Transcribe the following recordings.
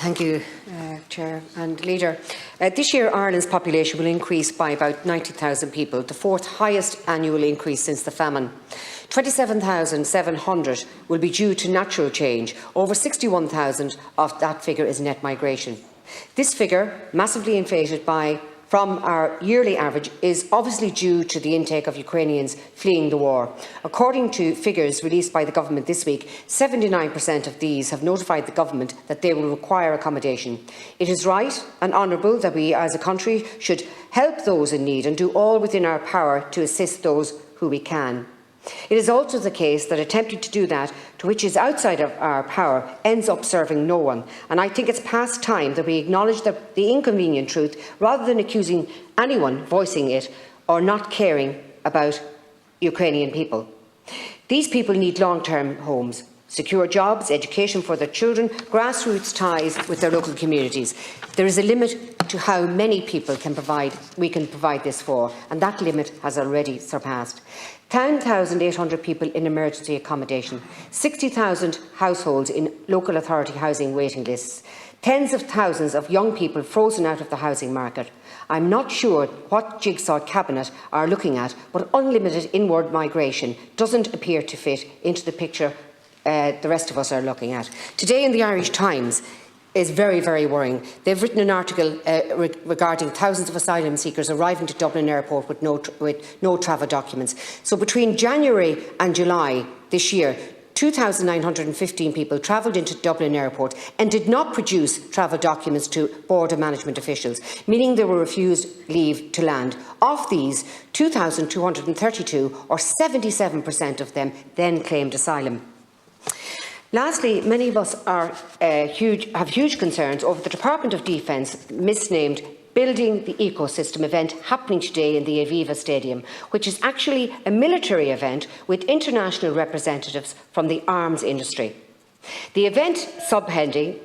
Thank you, Chair and Leader. This year, Ireland's population will increase by about 90,000 people, the fourth highest annual increase since the famine. 27,700 will be due to natural change. Over 61,000 of that figure is net migration. This figure, massively inflated from our yearly average, is obviously due to the intake of Ukrainians fleeing the war. According to figures released by the government this week, 79% of these have notified the government that they will require accommodation. It is right and honourable that we as a country should help those in need and do all within our power to assist those who we can. It is also the case that attempting to do that which is outside of our power ends up serving no one, and I think it's past time that we acknowledge the inconvenient truth rather than accusing anyone voicing it or not caring about Ukrainian people. These people need long-term homes, secure jobs, education for their children, grassroots ties with their local communities. There is a limit to how many people we can provide this for, and that limit has already surpassed. 10,800 people in emergency accommodation, 60,000 households in local authority housing waiting lists, tens of thousands of young people frozen out of the housing market. I'm not sure what jigsaw cabinet are looking at, but unlimited inward migration doesn't appear to fit into the picture the rest of us are looking at. Today in the Irish Times is very, very worrying. They've written an article regarding thousands of asylum seekers arriving to Dublin Airport with no travel documents. So between January and July this year, 2,915 people travelled into Dublin Airport and did not produce travel documents to border management officials, meaning they were refused leave to land. Of these, 2,232, or 77% of them, then claimed asylum. Lastly, many of us have huge concerns over the Department of Defence misnamed Building the Ecosystem event happening today in the Aviva Stadium, which is actually a military event with international representatives from the arms industry. The event subheading,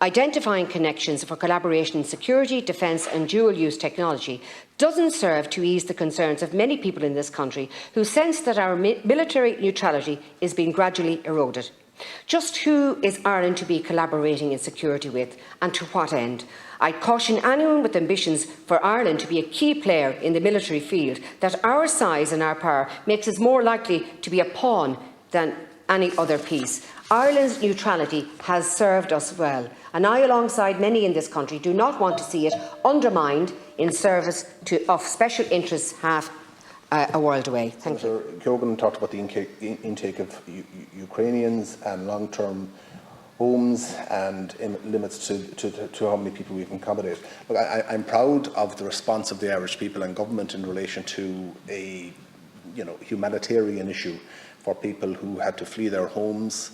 Identifying Connections for Collaboration in Security, Defence and Dual-Use Technology, doesn't serve to ease the concerns of many people in this country who sense that our military neutrality is being gradually eroded. Just who is Ireland to be collaborating in security with, and to what end? I caution anyone with ambitions for Ireland to be a key player in the military field that our size and our power makes us more likely to be a pawn than any other piece. Ireland's neutrality has served us well, and I, alongside many in this country, do not want to see it undermined in service of special interests half a world away. Thank you. Keogan talked about the intake of Ukrainians and long-term homes and limits to how many people we can accommodate. Look, I'm proud of the response of the Irish people and government in relation to a humanitarian issue for people who had to flee their homes.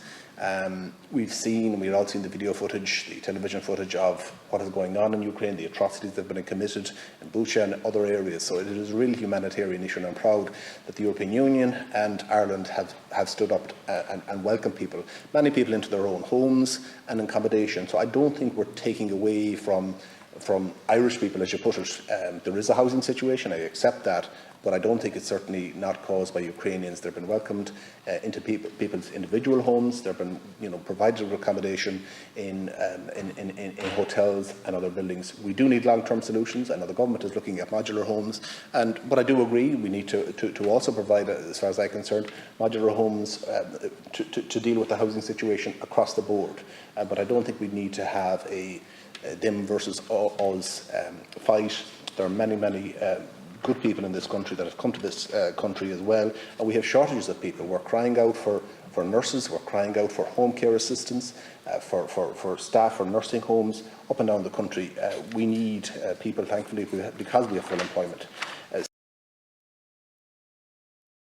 We've all seen the video footage, the television footage of what is going on in Ukraine, the atrocities that have been committed in Bucha and other areas. So it is a real humanitarian issue, and I'm proud that the European Union and Ireland have stood up and welcomed people, many people into their own homes and accommodation. So I don't think we're taking away from Irish people, as you put it. There is a housing situation, I accept that, but I don't think it's certainly not caused by Ukrainians. They've been welcomed into people's individual homes. They've been, provided with accommodation in hotels and other buildings. We do need long-term solutions. I know the government is looking at modular homes, but I do agree we need to also provide, as far as I'm concerned, modular homes to deal with the housing situation across the board. But I don't think we need to have a them versus us fight. There are many good people in this country that have come to this country as well, and we have shortages of people. We're crying out for nurses, we're crying out for home care assistants, for staff for nursing homes up and down the country. We need people, thankfully, because we have full employment.